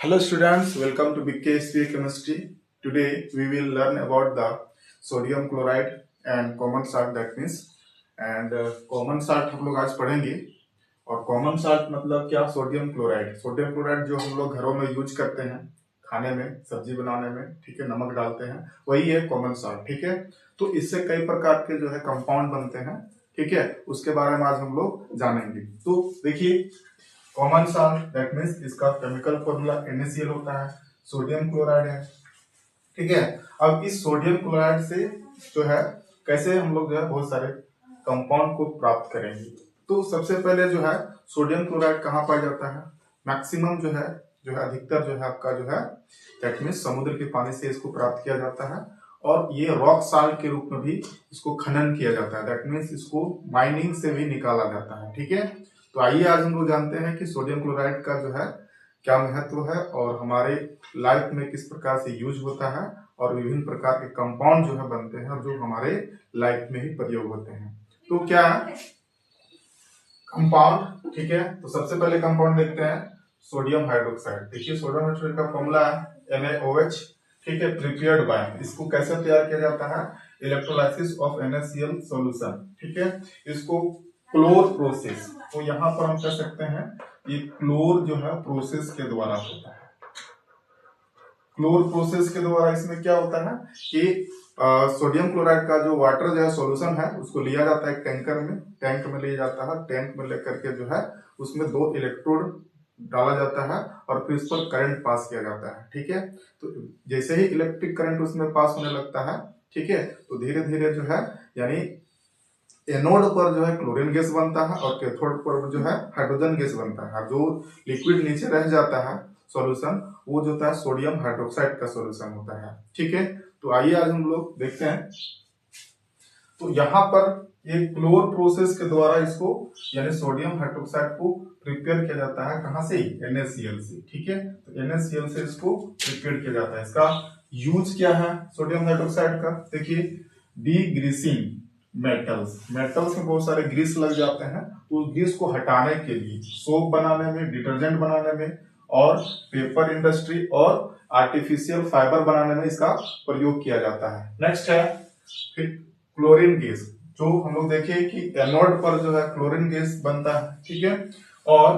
Hello students, welcome to BKSP Chemistry. Today we will learn about the sodium chloride and common salt that means common salt हम लोग आज पढ़ेंगे। और common salt मतलब क्या? Sodium chloride. Sodium chloride जो हम लोग घरों में यूज करते हैं खाने में, सब्जी बनाने में, ठीक है, नमक डालते हैं, वही है कॉमन साल्ट। ठीक है, तो इससे कई प्रकार के जो है कंपाउंड बनते हैं, ठीक है, उसके बारे में आज हम लोग जानेंगे। तो देखिए, कॉमन साल्ट दैट मीन्स इसका केमिकल फॉर्मूला NaCl होता है, सोडियम क्लोराइड है, ठीक है। अब इस सोडियम क्लोराइड से जो है कैसे हम लोग जो है बहुत सारे कंपाउंड को प्राप्त करेंगे। तो सबसे पहले जो है सोडियम क्लोराइड कहाँ पाया जाता है? मैक्सिमम जो है अधिकतर जो है आपका जो है दैट मीन्स समुद्र के पानी से इसको प्राप्त किया जाता है, और ये रॉक साल्ट के रूप में भी इसको खनन किया जाता है, दैट मीन्स इसको माइनिंग से भी निकाला जाता है। ठीक है, तो आइए आज हम लोग जानते हैं कि सोडियम क्लोराइड का जो है क्या महत्व है और हमारे लाइफ में किस प्रकार से यूज होता है, और विभिन्न प्रकार के कंपाउंड जो है बनते हैं और जो हमारे लाइफ में ही प्रयोग होते हैं। तो क्या कंपाउंड, ठीक है, तो सबसे पहले कंपाउंड देखते हैं सोडियम हाइड्रोक्साइड। देखिए, सोडियम हाइड्रोक्साइड का फॉर्मूला है NaOH, ठीक है, प्रिपेयर्ड बाय। इसको कैसे तैयार किया जाता है? इलेक्ट्रोलाइसिस ऑफ NaCl सॉल्यूशन, ठीक है, इसको क्लोर प्रोसेस। तो यहाँ पर हम कह सकते हैं ये क्लोर जो है प्रोसेस के द्वारा होता है। क्लोर प्रोसेस के द्वारा इसमें क्या होता है कि सोडियम क्लोराइड का जो वाटर जो है सॉल्यूशन है उसको लिया जाता है टैंकर में, टैंक में लिया जाता है, टैंक में लेकर के जो है उसमें 2 इलेक्ट्रोड डाला जाता है और फिर उस पर करंट पास किया जाता है। ठीक है, तो जैसे ही इलेक्ट्रिक करंट उसमें पास होने लगता है, ठीक है, तो धीरे धीरे जो है यानी एनोड पर जो है क्लोरीन गैस बनता है और कैथोड पर जो है हाइड्रोजन गैस बनता है। जो लिक्विड नीचे रह जाता है सॉल्यूशन, वो जो होता है सोडियम हाइड्रोक्साइड का सॉल्यूशन होता है। ठीक है, तो आइए आज हम लोग देखते हैं। तो यहाँ पर ये क्लोर प्रोसेस के द्वारा इसको यानी सोडियम हाइड्रोक्साइड को प्रिपेयर किया जाता है। कहां से? NaCl से। ठीक है, तो NaCl से इसको प्रिपेयर किया जाता है। इसका यूज क्या है सोडियम हाइड्रोक्साइड का? देखिए, डीग्रीसिंग मेटल्स में बहुत सारे ग्रीस लग जाते हैं, तो उस ग्रीस को हटाने के लिए सोप बनाने में, डिटर्जेंट बनाने में, और पेपर इंडस्ट्री और आर्टिफिशियल फाइबर बनाने में इसका प्रयोग किया जाता है। नेक्स्ट है फिर क्लोरीन गैस, जो हम लोग देखे कि एनोड पर जो है क्लोरीन गैस बनता है, ठीक है, और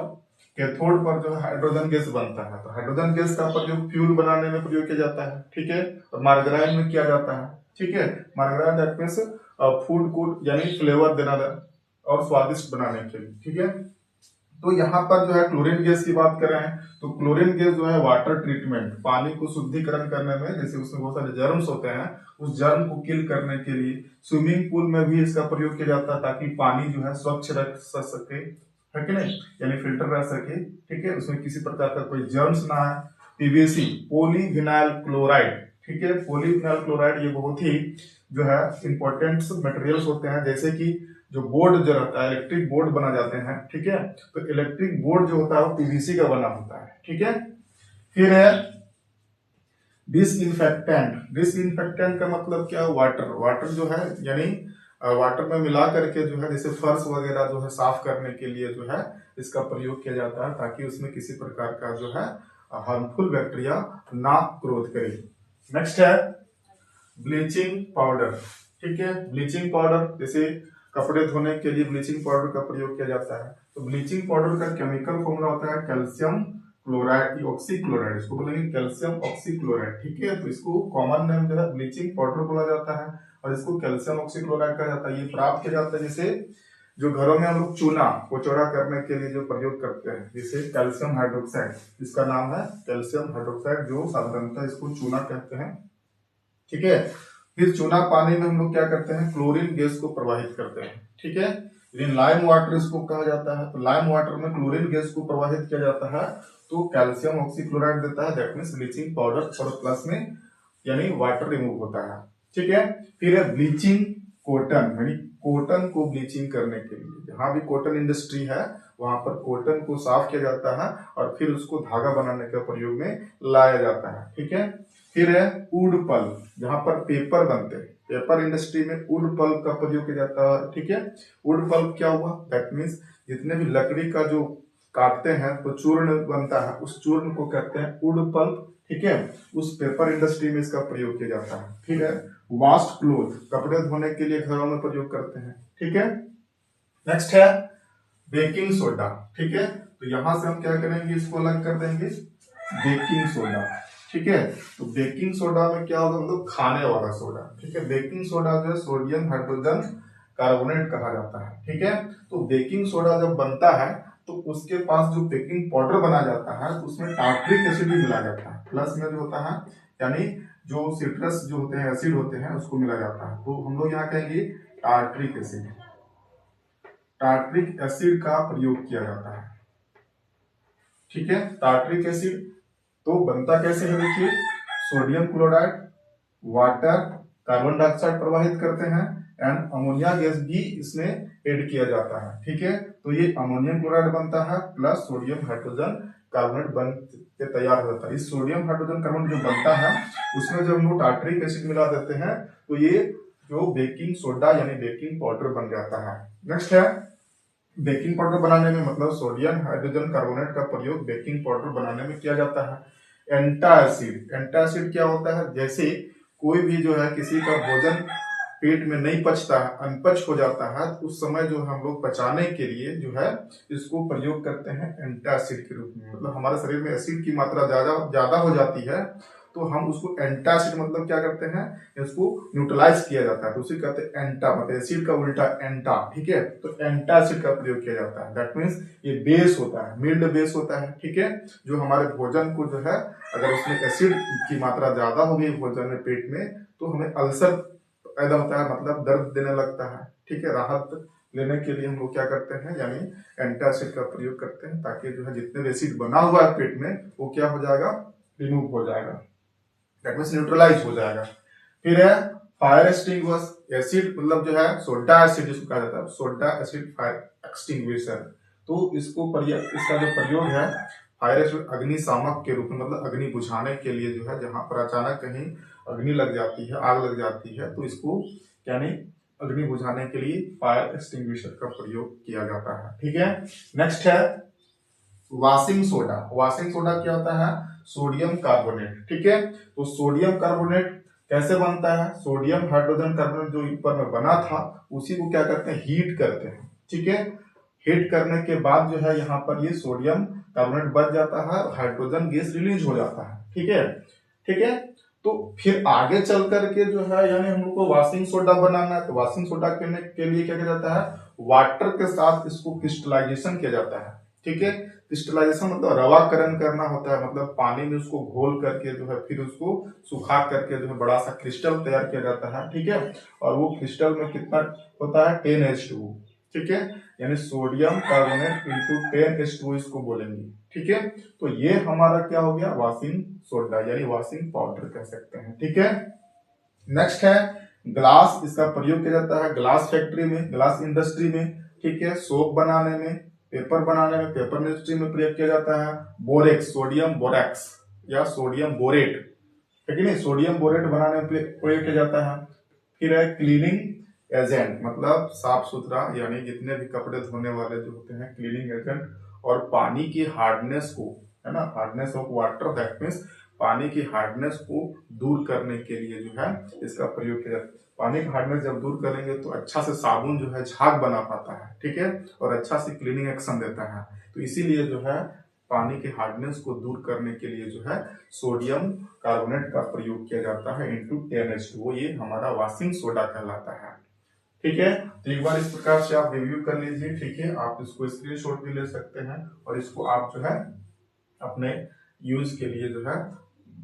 कैथोड पर जो है हाइड्रोजन गैस बनता है। तो हाइड्रोजन गैस का प्रयोग फ्यूल बनाने में प्रयोग किया जाता है, ठीक है, और मार्गराइन में किया जाता है। ठीक है, मार्गराइन दैट मींस फूड को यानी फ्लेवर देना और स्वादिष्ट बनाने के लिए। ठीक है, तो यहाँ पर जो है क्लोरीन गैस की बात कर रहे हैं, तो क्लोरीन गैस जो है वाटर ट्रीटमेंट, पानी को शुद्धिकरण करने में, जैसे उसमें बहुत सारे जर्म्स होते हैं, उस जर्म को किल करने के लिए स्विमिंग पूल में भी इसका प्रयोग किया जाता है, ताकि पानी जो है स्वच्छ रख सके, है कि नहीं, यानी फिल्टर रह सके। ठीक है, उसमें किसी प्रकार का कोई जर्म्स ना है। PVC, पॉलीविनाइल क्लोराइड, ठीक है, पॉलीविनाइल क्लोराइड ये बहुत ही जो है इंपॉर्टेंट मटेरियल्स होते हैं, जैसे कि जो बोर्ड जो रहता है, इलेक्ट्रिक बोर्ड बना जाते हैं, ठीक है, तो इलेक्ट्रिक बोर्ड जो होता है वो PVC का बना होता है। ठीक है, फिर है डिसइंफेक्टेंट का मतलब क्या? वाटर जो है यानी वाटर में मिला करके जो है जैसे फर्श वगैरह जो है साफ करने के लिए जो है इसका प्रयोग किया जाता है, ताकि उसमें किसी प्रकार का जो है हार्मफुल बैक्टीरिया ना ग्रोथ करे। नेक्स्ट है ब्लीचिंग पाउडर। ठीक है, ब्लीचिंग पाउडर जैसे कपड़े धोने के लिए ब्लीचिंग पाउडर का प्रयोग किया जाता है। तो ब्लीचिंग पाउडर का केमिकल फॉर्मूला होता है कैल्शियम क्लोराइड, ऑक्सीक्लोराइड, इसको बोलेंगे कैल्शियम ऑक्सीक्लोराइड। ठीक है, तो इसको कॉमन नेम जो है ब्लीचिंग पाउडर बोला जाता है और इसको कैल्शियम ऑक्सीक्लोराइड कहा जाता है। ये प्राप्त किया जाता है जैसे जो घरों में हम लोग चूना को चौड़ा करने के लिए जो प्रयोग करते हैं, जैसे कैल्शियम हाइड्रोक्साइड, इसका नाम है कैल्शियम हाइड्रोक्साइड, जो साधारणतः इसको चूना कहते हैं। ठीक है, फिर चूना पानी में हम लोग क्या करते हैं? क्लोरीन गैस को प्रवाहित करते हैं। ठीक है, लेकिन लाइम वाटर इसको कहा जाता है, तो लाइम वाटर में क्लोरीन गैस को प्रवाहित किया जाता है, तो कैल्शियम ऑक्सीक्लोराइड देता है, दैट मींस ब्लीचिंग पाउडर, और प्लस में यानी वाटर रिमूव होता है। ठीक है, फिर है ब्लीचिंग कॉटन, यानी कॉटन को ब्लीचिंग करने के लिए जहां भी कॉटन इंडस्ट्री है वहां पर कॉटन को साफ किया जाता है और फिर उसको धागा बनाने के प्रयोग में लाया जाता है। ठीक है, फिर है वुड पल्प, जहां पर पेपर बनते हैं, पेपर इंडस्ट्री में वुड पल्प का प्रयोग किया जाता है। ठीक है, वुड पल्प क्या हुआ? दैट मीन्स जितने भी लकड़ी का जो काटते हैं तो चूर्ण बनता है, उस चूर्ण को कहते हैं वुड पल्प, ठीक है। उस पेपर इंडस्ट्री में इसका प्रयोग किया जाता है, ठीक है। वॉश्ड क्लोथ, कपड़े धोने के लिए घरों में प्रयोग करते हैं, ठीक है। नेक्स्ट है बेकिंग सोडा, ठीक है। तो यहां से हम क्या करेंगे, इसको अलग कर देंगे, बेकिंग सोडा, ठीक है। तो बेकिंग सोडा में क्या होगा, मतलब खाने वाला सोडा, ठीक है। बेकिंग सोडा जो है सोडियम हाइड्रोजन कार्बोनेट कहा जाता है, ठीक है। तो बेकिंग सोडा जब बनता है तो उसके पास जो बेकिंग पाउडर बना जाता है तो उसमें टार्ट्रिक एसिड भी मिला जाता है, प्लस में जो होता है यानी जो सिट्रस जो होते हैं एसिड होते हैं उसको मिला जाता है। तो हम लोग यहाँ कहेंगे टार्ट्रिक एसिड, टार्ट्रिक एसिड का प्रयोग किया जाता है, ठीक है। टार्ट्रिक एसिड तो बनता कैसे है, देखिए sodium chloride, water, carbon dioxide प्रवाहित करते हैं एंड अमोनिया गैस भी इसमें ऐड किया जाता है, ठीक है। तो ये अमोनियम क्लोराइड बनता है प्लस सोडियम हाइड्रोजन कार्बोनेट बन के तैयार हो जाता है। इस सोडियम हाइड्रोजन कार्बोनेट जो बनता है उसमें जब हम लोग टार्ट्रिक एसिड मिला देते हैं तो ये जो बेकिंग सोडा यानी बेकिंग पाउडर बन जाता है। नेक्स्ट है बेकिंग पाउडर बनाने में मतलब सोडियम हाइड्रोजन कार्बोनेट का प्रयोग बेकिंग पाउडर बनाने में किया जाता है। एंटासिड, एंटासिड क्या होता है, जैसे कोई भी जो है किसी का भोजन पेट में नहीं पचता है, अनपच हो जाता है, तो उस समय जो हम लोग पचाने के लिए जो है इसको प्रयोग करते हैं एंटासिड के रूप में। मतलब हमारे शरीर में एसिड की मात्रा ज्यादा हो जाती है तो हम उसको एंटासिड मतलब क्या करते हैं, इसको न्यूट्रलाइज किया जाता है, तो उसे कहते हैं एंटा, मतलब एसिड का उल्टा एंटा, ठीक है। तो एंटासिड का प्रयोग किया जाता है, दैट मीन्स ये बेस होता है, मिल्ड बेस होता है, ठीक है। जो हमारे भोजन को जो है अगर उसमें एसिड की मात्रा ज्यादा हो गई भोजन में पेट में तो हमें अल्सर पैदा होता है, मतलब दर्द देने लगता है, ठीक है। राहत लेने के लिए हम लोग क्या करते हैं यानी एंटासिड का प्रयोग करते हैं ताकि जो है जितने भी एसिड बना हुआ है पेट में वो क्या हो जाएगा, रिमूव हो जाएगा, दैट मीन्स न्यूट्रलाइज हो जाएगा। फिर है फायर एक्सटिंग्विशर, एसिड मतलब जो है सोडा एसिड जिसको कहा जाता है, सोडा एसिड फायर एक्सटिंग्विशर। तो इसका जो प्रयोग है फायर एसिड अग्निशामक के रूप में, मतलब अग्नि बुझाने के लिए जो है जहां पर अचानक कहीं अग्नि लग जाती है, आग लग जाती है तो इसको यानी अग्नि बुझाने के लिए फायर एक्सटिंग्विशर का प्रयोग किया जाता है, ठीक है। नेक्स्ट है वॉशिंग सोडा, वॉशिंग सोडा क्या होता है, सोडियम कार्बोनेट, ठीक है। तो सोडियम कार्बोनेट कैसे बनता है, सोडियम हाइड्रोजन कार्बोनेट जो ऊपर में बना था उसी को क्या करते हैं, हीट करते हैं, ठीक है। हीट करने के बाद जो है यहाँ पर ये सोडियम कार्बोनेट बच जाता है, हाइड्रोजन गैस रिलीज हो जाता है, ठीक है, ठीक है। तो फिर आगे चल करके जो है यानी हम लोग को वॉशिंग सोडा बनाना है, तो वॉशिंग सोडा करने के लिए क्या किया जाता है, वाटर के साथ इसको क्रिस्टलाइजेशन किया जाता है, ठीक है। क्रिस्टलाइजेशन मतलब रवाकरण करना होता है, मतलब पानी में उसको घोल करके जो है फिर उसको सुखा करके जो है बड़ा सा क्रिस्टल तैयार किया जाता है, ठीक है। और वो क्रिस्टल में कितना होता है 10H2, ठीक है, यानी सोडियम कार्बोनेट इंटू 10H2 इसको बोलेंगे, ठीक है। तो ये हमारा क्या हो गया, वॉशिंग सोडा यानी वॉशिंग पाउडर कह सकते हैं, ठीक है। नेक्स्ट है ग्लास, इसका प्रयोग किया जाता है ग्लास फैक्ट्री में, ग्लास इंडस्ट्री में, ठीक है। सोप बनाने में, पेपर बनाने में, पेपर इंडस्ट्री में प्रयोग किया जाता है। बोरेक्स, सोडियम बोरेक्स या सोडियम बोरेट, ठीक है नहीं, सोडियम बोरेट बनाने में प्रयोग किया जाता है। फिर है क्लीनिंग एजेंट, मतलब साफ सुथरा यानी जितने भी कपड़े धोने वाले जो होते हैं क्लीनिंग एजेंट, और पानी की हार्डनेस को, है ना, hardness of water, that means पानी की हार्डनेस को दूर करने के लिए जो है इसका प्रयोग किया जाता है। पानी की हार्डनेस जब दूर करेंगे तो अच्छा से साबुन जो है झाग बना पाता है, ठीक है, और अच्छा से क्लीनिंग एक्शन देता है। तो इसीलिए जो है पानी के हार्डनेस को दूर करने के लिए जो है सोडियम कार्बोनेट का प्रयोग किया जाता है इंटू 10H2, ये हमारा वॉशिंग सोडा कहलाता है, ठीक है। तो एक बार इस प्रकार से आप रिव्यू कर लीजिए, ठीक है। आप इसको स्क्रीनशॉट भी ले सकते हैं और इसको आप जो है अपने यूज के लिए जो है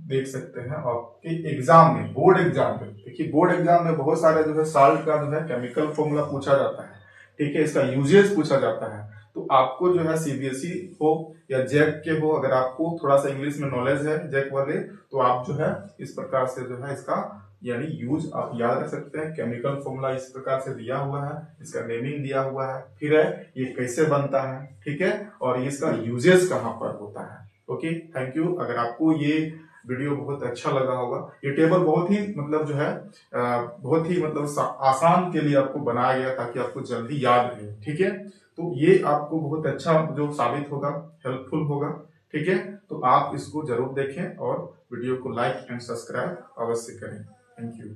देख सकते हैं। आपके एग्जाम में, बोर्ड एग्जाम में, देखिए बोर्ड एग्जाम में बहुत सारे जो है साल्ट का जो है केमिकल फॉर्मूला पूछा जाता है, ठीक है, इसका यूजेस पूछा जाता है। तो आपको जो है सीबीएसई हो या जैक के हो, अगर आपको थोड़ा सा इंग्लिश में नॉलेज है जैक वाले, तो आप जो है इस प्रकार से जो है इसका यानी यूज आप याद रख सकते हैं। केमिकल फॉर्मूला इस प्रकार से दिया हुआ है, इसका नेमिंग दिया हुआ है, फिर है ये कैसे बनता है, ठीक है, और इसका यूजेस कहाँ पर होता है। Okay, thank you. अगर आपको ये वीडियो बहुत अच्छा लगा होगा, ये टेबल बहुत ही मतलब जो है बहुत ही मतलब आसान के लिए आपको बनाया गया ताकि आपको जल्दी याद रहे, ठीक है। तो ये आपको बहुत अच्छा जो साबित होगा, हेल्पफुल होगा। ठीक है, तो आप इसको जरूर देखें और वीडियो को लाइक एंड सब्सक्राइब अवश्य करें। Thank you.